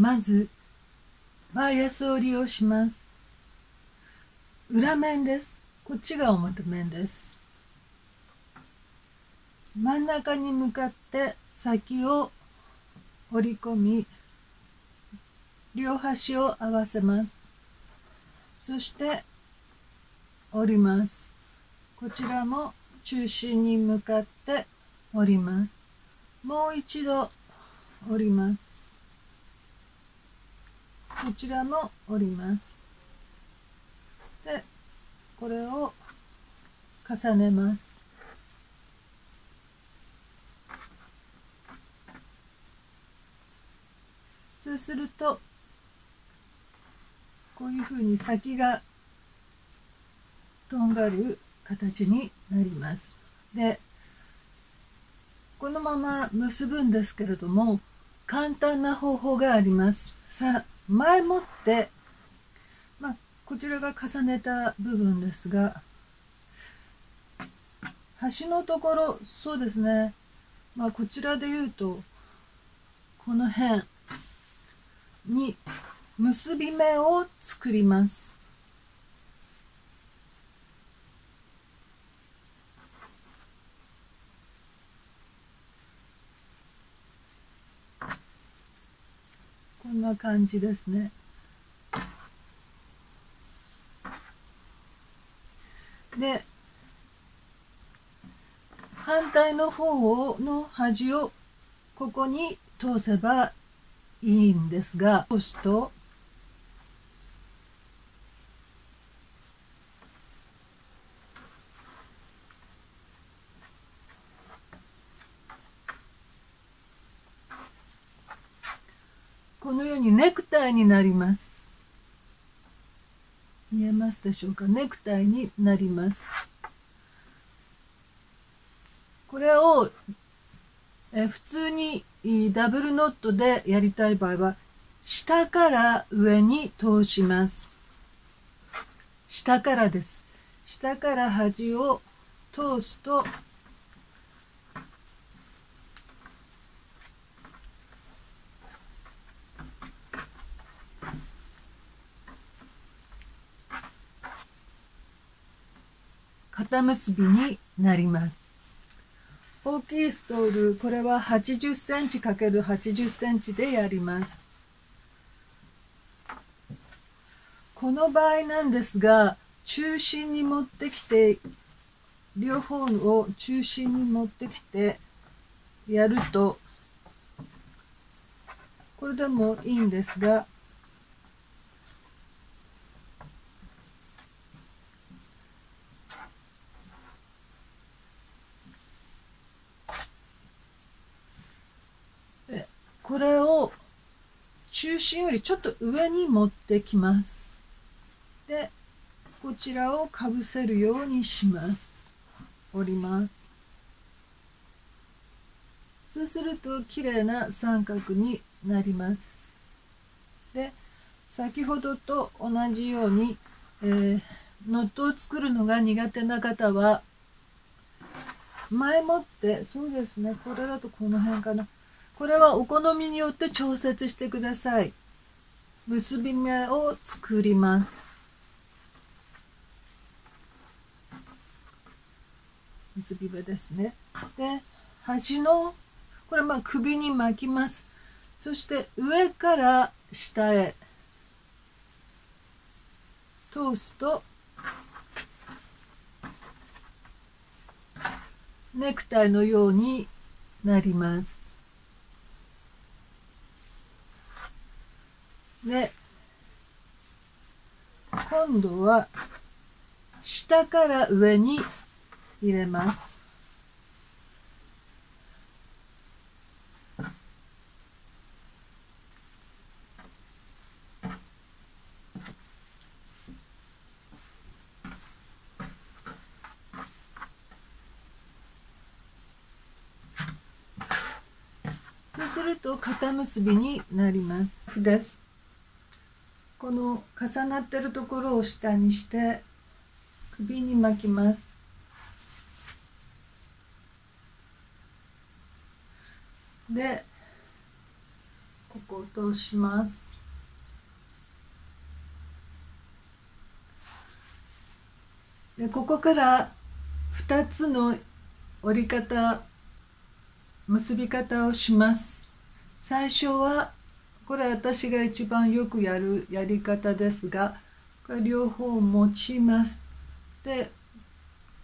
まずバイアス折りをします。裏面です。こっちが表面です。真ん中に向かって先を折り込み、両端を合わせます。そして折ります。こちらも中心に向かって折ります。もう一度折ります。こちらも折ります。で、これを重ねます。そうするとこういうふうに先がとんがる形になります。で、このまま結ぶんですけれども、簡単な方法があります。さあ、前もって、こちらが重ねた部分ですが、端のところ、そうですね、こちらで言うとこの辺に結び目を作ります。こんな感じですね。で、反対の方の端をここに通せばいいんですが、通すとこのようにネクタイになります。見えますでしょうか。ネクタイになります。これを普通にダブルノットでやりたい場合は下から上に通します。下からです。下から端を通すと肩結びになります。大きいストール、これは80センチ ×80 センチでやります。この場合なんですが、中心に持ってきて、両方を中心に持ってきてやると、これでもいいんですが、これを中心よりちょっと上に持ってきます。で、こちらをかぶせるようにします。折ります。そうすると綺麗な三角になります。で、先ほどと同じように、ノットを作るのが苦手な方は前もって、そうですね、これだとこの辺かな。これはお好みによって調節してください。結び目を作ります。結び目ですね。で、端の、これ首に巻きます。そして上から下へ通すと、ネクタイのようになります。で、今度は下から上に入れます。そうすると肩結びになります。この重なってるところを下にして首に巻きます。で、ここを通します。でここから2つの折り方結び方をします。最初はこれ私が一番よくやるやり方ですが、これ両方持ちます。で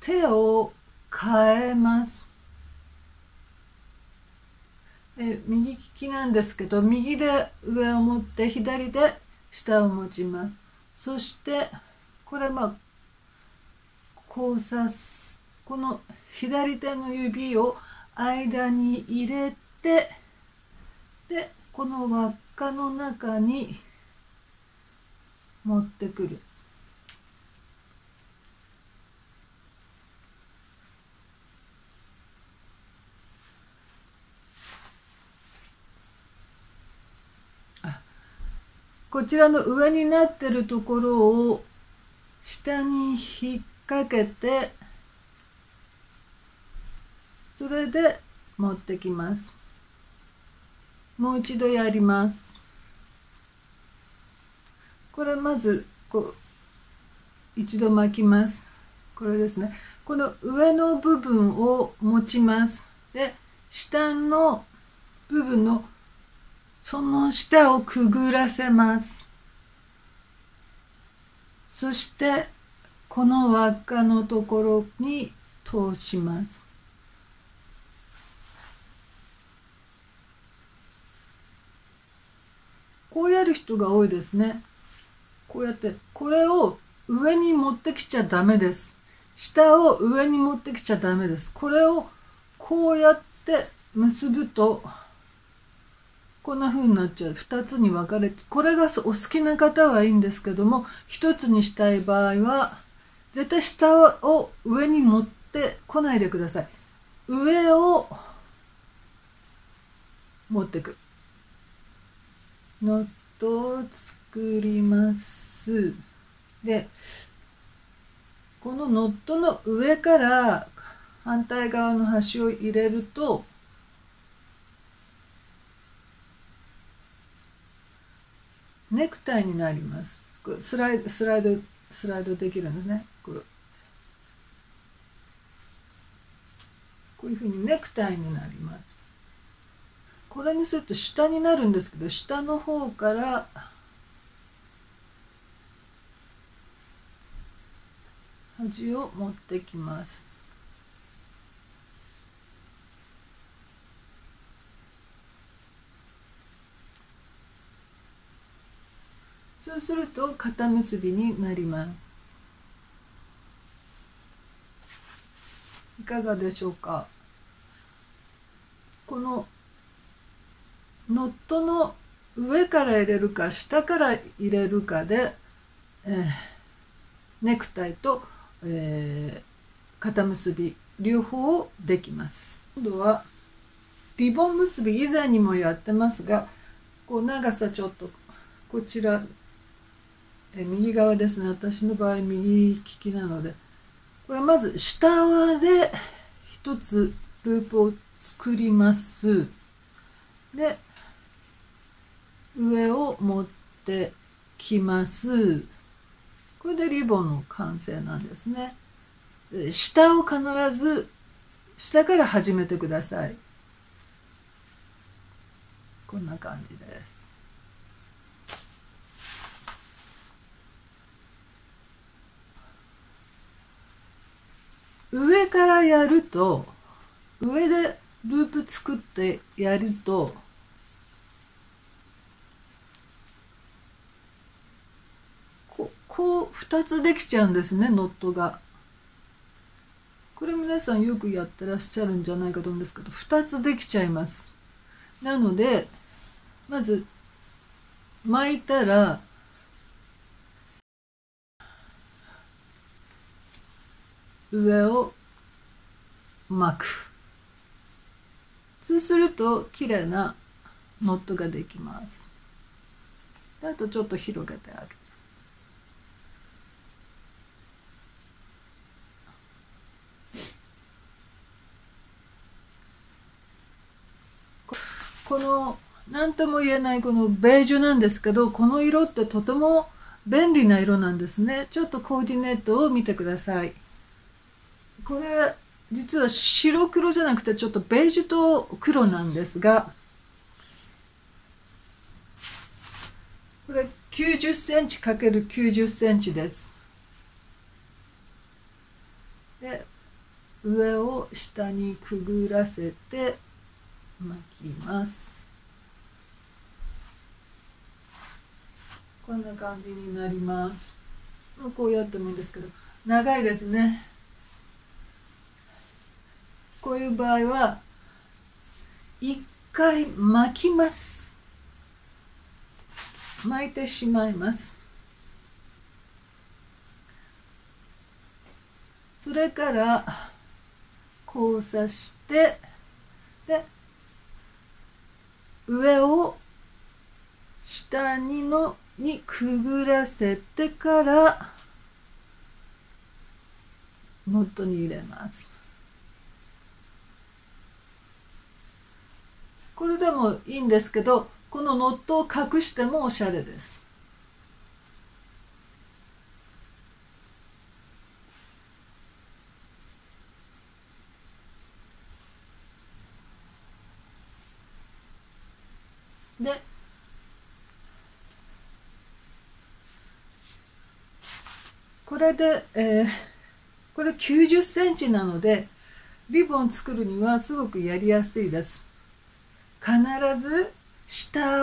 手を変えます。右利きなんですけど、右で上を持って左で下を持ちます。そしてこれ交差す、この左手の指を間に入れて、でこの輪っかの中に持ってくる。こちらの上になってるところを下に引っ掛けて、それで持ってきます。もう一度やります。これまず一度巻きます。これですね。この上の部分を持ちます。で下の部分のその下をくぐらせます。そしてこの輪っかのところに通します。こうやる人が多いですね。こうやってこれを上に持ってきちゃダメです。下を上に持ってきちゃダメです。これをこうやって結ぶとこんな風になっちゃう。2つに分かれて、これがお好きな方はいいんですけども、1つにしたい場合は絶対下を上に持ってこないでください。上を持ってく。ノットを作ります。でこのノットの上から反対側の端を入れるとネクタイになります。スライドできるんですね。こういうふうにネクタイになります。これにすると下になるんですけど、下の方から端を持ってきます。そうすると肩結びになります。いかがでしょうか。このノットの上から入れるか下から入れるかで、ネクタイと、肩結び両方できます。今度はリボン結び以前にもやってますが、こう長さちょっとこちら、右側ですね。私の場合右利きなので、これまず下側で一つループを作ります。で上を持ってきます。これでリボンの完成なんですね。下を必ず下から始めてください。こんな感じです。上からやると、上でループ作ってやると、こう2つできちゃうんですね、ノットが。これ皆さんよくやってらっしゃるんじゃないかと思うんですけど、2つできちゃいます。なのでまず巻いたら上を巻く。そうすると綺麗なノットができます。あとちょっと広げてあげる。この何とも言えないこのベージュなんですけど、この色ってとても便利な色なんですね。ちょっとコーディネートを見てください。これ実は白黒じゃなくてちょっとベージュと黒なんですが、これ90センチ ×90 センチです。で、上を下にくぐらせて巻きます。こんな感じになります。こうやってもいいんですけど、長いですね。こういう場合は一回巻きます。巻いてしまいます。それから交差して、で上を下にくぐらせてからノットに入れます。これでもいいんですけど、このノットを隠してもおしゃれです。で、これで、これ90センチなので、リボン作るにはすごくやりやすいです。必ず下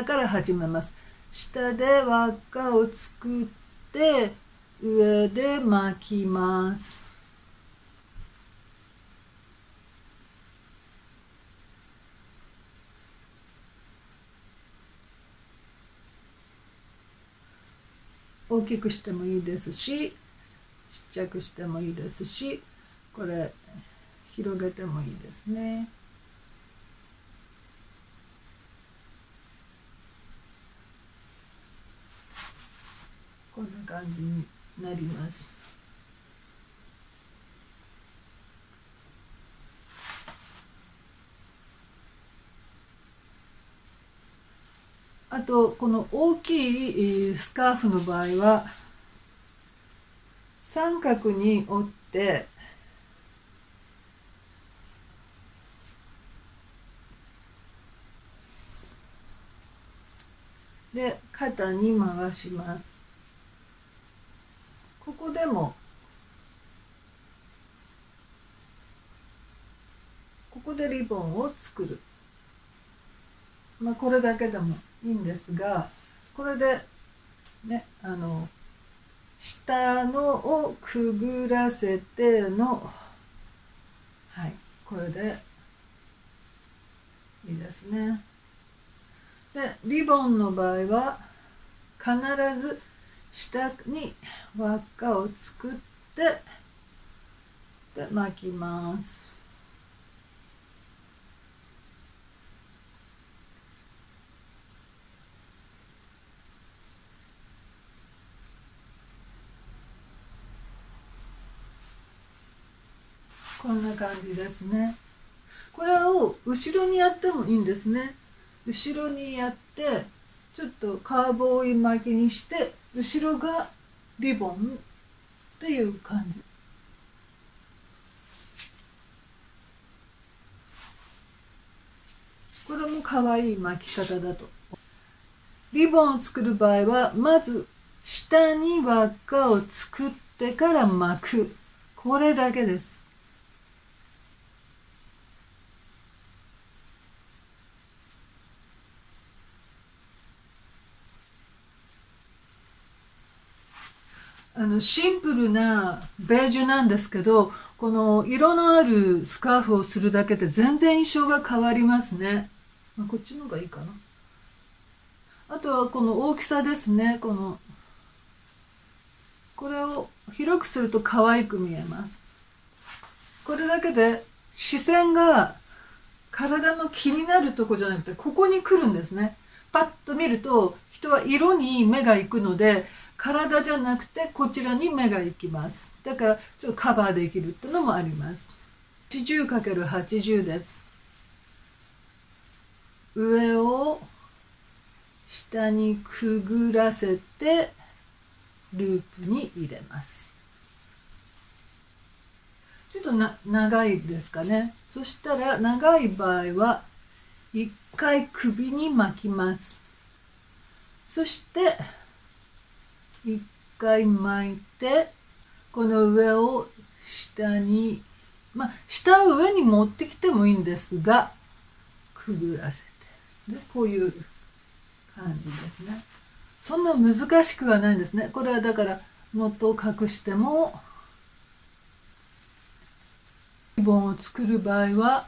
から始めます。下で輪っかを作って上で巻きます。大きくしてもいいですし、ちっちゃくしてもいいですし、これ広げてもいいですね。こんな感じになります。あとこの大きいスカーフの場合は三角に折ってで肩に回します。ここでもここでリボンを作る。これだけでもいいんですが、これでね、下のをくぐらせての、はい、これでいいですね。で、リボンの場合は必ず下に輪っかを作ってで巻きます。こんな感じですね。これを後ろにやってもいいんですね。後ろにやってちょっとカーボーイ巻きにして後ろがリボンっていう感じ。これも可愛い巻き方だと。リボンを作る場合はまず下に輪っかを作ってから巻く。これだけです。シンプルなベージュなんですけど、この色のあるスカーフをするだけで全然印象が変わりますね。こっちの方がいいかな。あとはこの大きさですね。これを広くすると可愛く見えます。これだけで視線が体の気になるとこじゃなくてここに来るんですね。パッと見ると人は色に目が行くので、体じゃなくてこちらに目が行きます。だからちょっとカバーできるっていうのもあります。80×80 です。上を下にくぐらせてループに入れます。ちょっと長いですかね。そしたら長い場合は一回首に巻きます。そして一回巻いてこの上を下に、下を上に持ってきてもいいんですが、くぐらせて、でこういう感じですね。そんな難しくはないんですね。これはだからノットを隠しても、リボンを作る場合は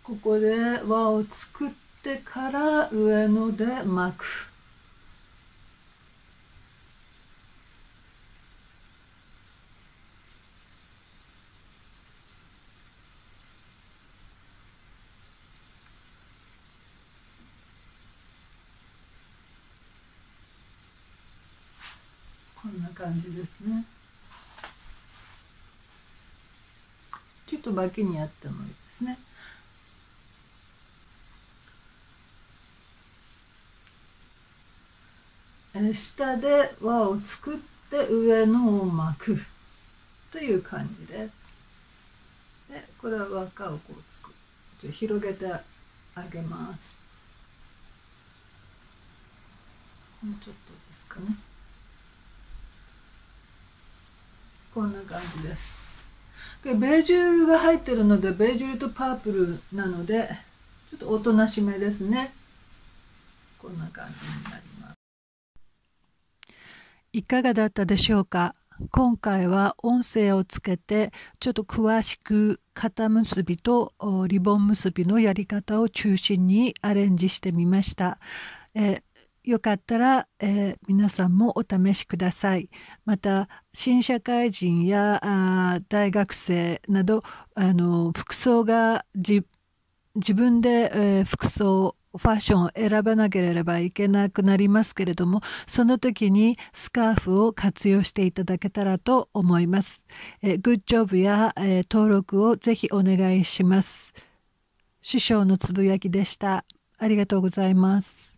ここで輪を作ってから上ので巻く。こんな感じですね。ちょっとバキにやってもいいですね。下で輪を作って上のを巻くという感じです。でこれは輪っかをこう作る、広げてあげます。もうちょっとですかね。こんな感じです。でベージュが入ってるので、ベージュとパープルなのでちょっとおとなしめですね。こんな感じになります。いかがだったでしょうか。今回は音声をつけてちょっと詳しく肩結びとリボン結びのやり方を中心にアレンジしてみました。よかったら、皆さんもお試しください。また新社会人や大学生など服装が自分で、服装ファッションを選ばなければいけなくなりますけれども、その時にスカーフを活用していただけたらと思います。グッジョブや、登録をぜひお願いします。師匠のつぶやきでした。ありがとうございます。